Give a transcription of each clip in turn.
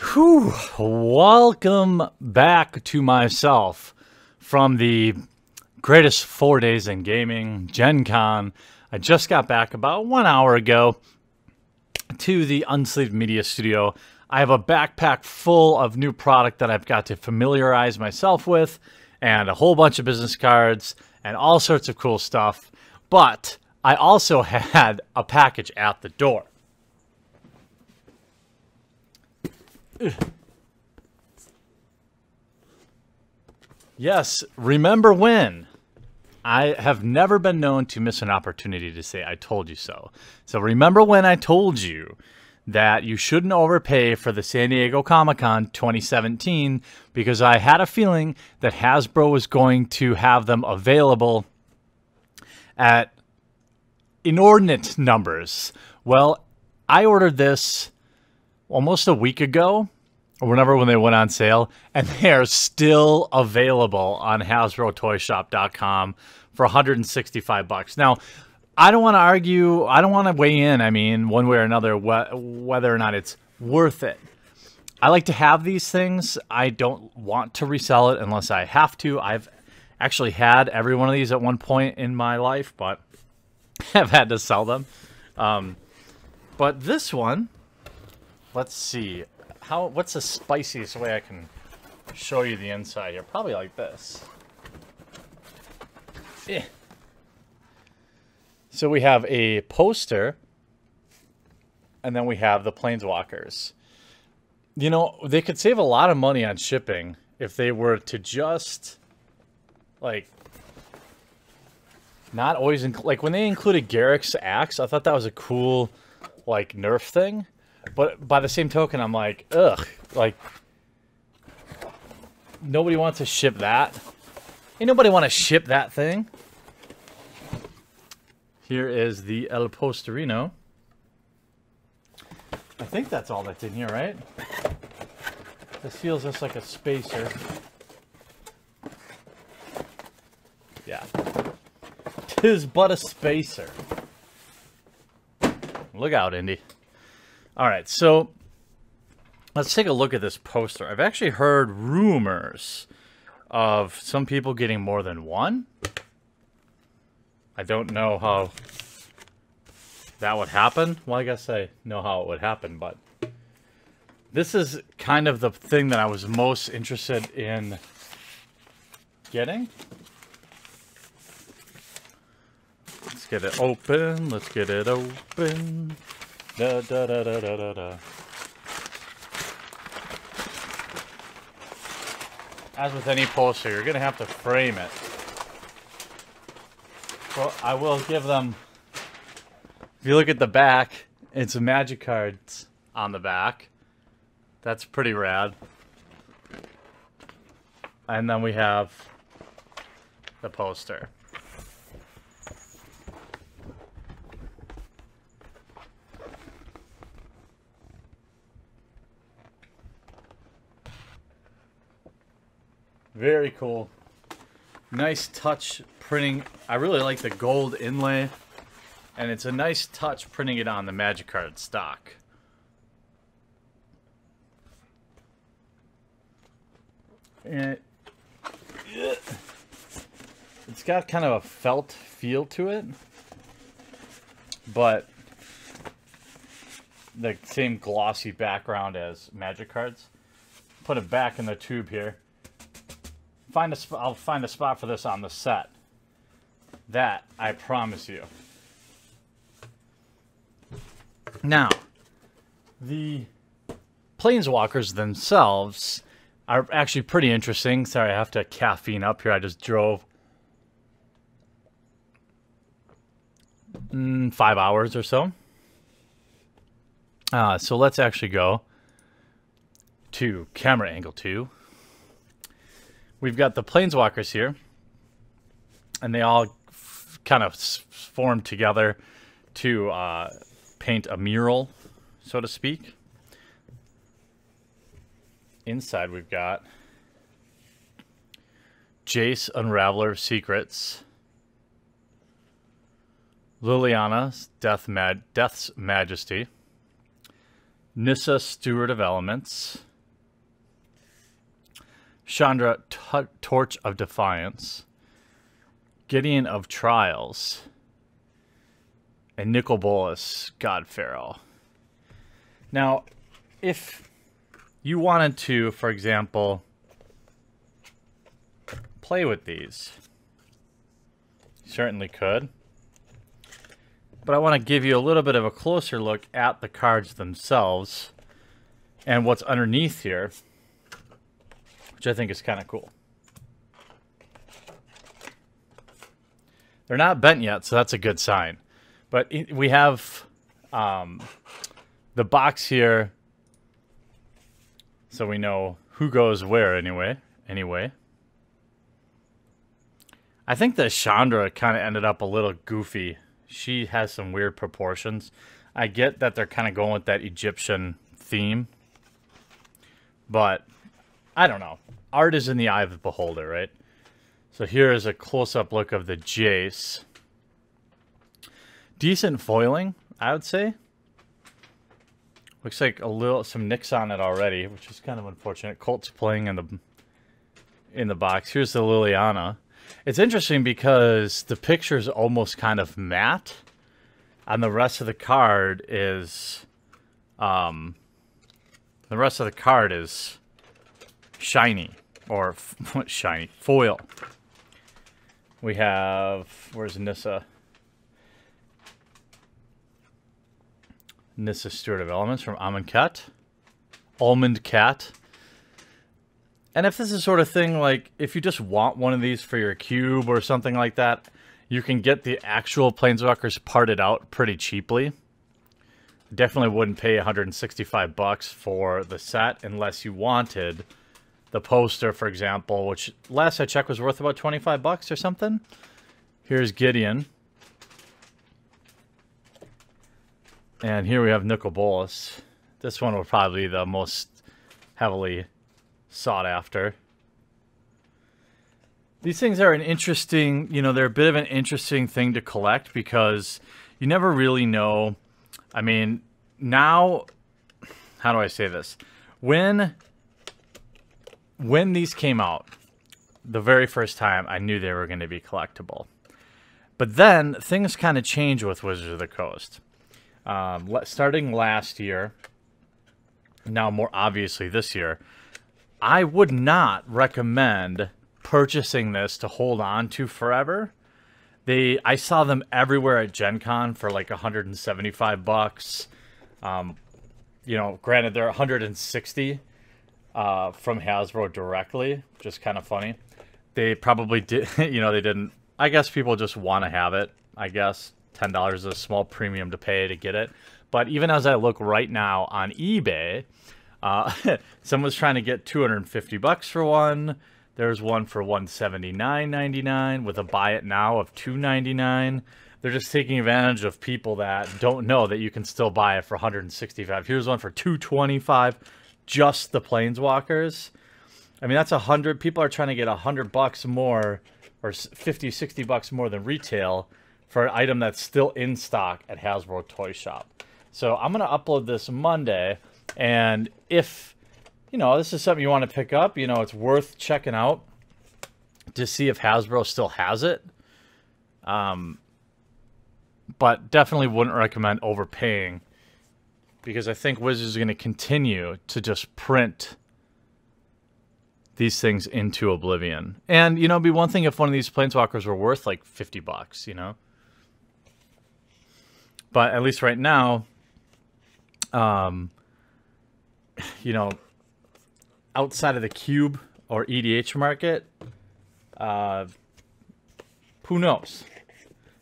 Whew. Welcome back to myself from the greatest 4 days in gaming, Gen Con. I just got back about 1 hour ago to the Unsleeved Media Studio. I have a backpack full of new product that I've got to familiarize myself with, and a whole bunch of business cards, and all sorts of cool stuff. But I also had a package at the door. Yes, remember when? I have never been known to miss an opportunity to say I told you so. So remember when I told you that you shouldn't overpay for the San Diego Comicon 2017 because I had a feeling that Hasbro was going to have them available at inordinate numbers. Well, I ordered this almost a week ago, or whenever when they went on sale, and they are still available on HasbroToyShop.com for $165. Now, I don't want to argue, I don't want to weigh in, one way or another, whether or not it's worth it. I like to have these things. I don't want to resell it unless I have to. I've actually had every one of these at one point in my life, but I've had to sell them. But this one, let's see. What's the spiciest way I can show you the inside here? Probably like this. So we have a poster, and then we have the Planeswalkers. You know, they could save a lot of money on shipping if they were to just, like, not always, like, when they included Garrick's axe, I thought that was a cool, like, nerf thing. But by the same token, I'm like, ugh, like, nobody wants to ship that. Ain't nobody want to ship that thing. Here is the El Posterino. I think that's all that's in here, right? This feels just like a spacer. Yeah. 'Tis but a spacer. Look out, Indy. All right, so let's take a look at this poster. I've actually heard rumors of some people getting more than one. I don't know how that would happen. Well, I guess I know how it would happen, but this is kind of the thing that I was most interested in getting. Let's get it open. Let's get it open. Da, da, da, da, da, da, da. As with any poster, you're going to have to frame it. Well, I will give them... If you look at the back, it's magic cards on the back. That's pretty rad. And then we have the poster. Very cool. Nice touch printing. I really like the gold inlay. And it's a nice touch printing it on the Magic card stock. And it's got kind of a felt feel to it. But the same glossy background as Magic cards. Put it back in the tube here. I'll find a spot for this on the set. That, I promise you. Now, the Planeswalkers themselves are actually pretty interesting. Sorry, I have to caffeine up here. I just drove 5 hours or so. So let's actually go to camera angle 2. We've got the Planeswalkers here, and they all kind of form together to paint a mural, so to speak. Inside we've got Jace, Unraveler of Secrets, Liliana, Death's Majesty, Nissa, Steward of Elements, Chandra, Torch of Defiance, Gideon of Trials, and Nicol Bolas, God Pharaoh. Now, if you wanted to, for example, play with these, you certainly could. But I want to give you a little bit of a closer look at the cards themselves and what's underneath here, which I think is kind of cool. They're not bent yet, so that's a good sign. But we have the box here, so we know who goes where anyway. I think that Chandra kind of ended up a little goofy. She has some weird proportions. I get that they're kind of going with that Egyptian theme, but I don't know. Art is in the eye of the beholder, right? So here is a close-up look of the Jace. Decent foiling, I would say. Looks like some nicks on it already, which is kind of unfortunate. Colt's playing in the box. Here's the Liliana. It's interesting because the picture is almost kind of matte, and the rest of the card is shiny, or shiny foil. We have, where's Nissa? Nissa, Steward of Elements from Almond Cat. And if this is sort of thing, like, if you just want one of these for your cube or something like that, you can get the actual Planeswalkers parted out pretty cheaply. Definitely wouldn't pay $165 for the set unless you wanted the poster, for example, which last I checked was worth about $25 or something. Here's Gideon. And here we have Nicol Bolas. This one will probably be the most heavily sought after. These things are an interesting, they're a bit of an interesting thing to collect because you never really know. I mean, now, how do I say this? When these came out, the very first time, I knew they were going to be collectible. But then, things kind of changed with Wizards of the Coast. Starting last year, now more obviously this year, I would not recommend purchasing this to hold on to forever. I saw them everywhere at Gen Con for like $175. Granted they're $160 from Hasbro directly, which is kind of funny. They probably did, they didn't. I guess people just want to have it. I guess $10 is a small premium to pay to get it. But even as I look right now on eBay, someone's trying to get $250 for one. There's one for $179.99 with a buy it now of $299. They're just taking advantage of people that don't know that you can still buy it for $165. Here's one for $225, just the Planeswalkers. I mean, that's $100. People are trying to get $100 more, or $50, $60 more than retail for an item that's still in stock at Hasbro Toy Shop. So I'm gonna upload this Monday. And if, this is something you want to pick up, it's worth checking out to see if Hasbro still has it. But definitely wouldn't recommend overpaying because I think Wizards is going to continue to just print these things into oblivion. And, it'd be one thing if one of these Planeswalkers were worth like $50, But at least right now, outside of the cube or EDH market, who knows?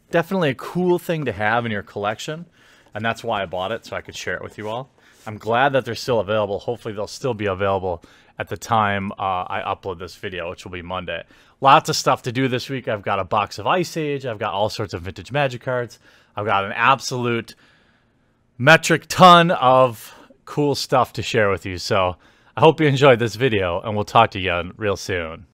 Definitely a cool thing to have in your collection, and that's why I bought it, so I could share it with you all. I'm glad that they're still available. Hopefully they'll still be available at the time I upload this video, which will be Monday. Lots of stuff to do this week. I've got a box of Ice Age. I've got all sorts of vintage Magic cards. I've got an absolute metric ton of cool stuff to share with you. So I hope you enjoyed this video, and we'll talk to you again real soon.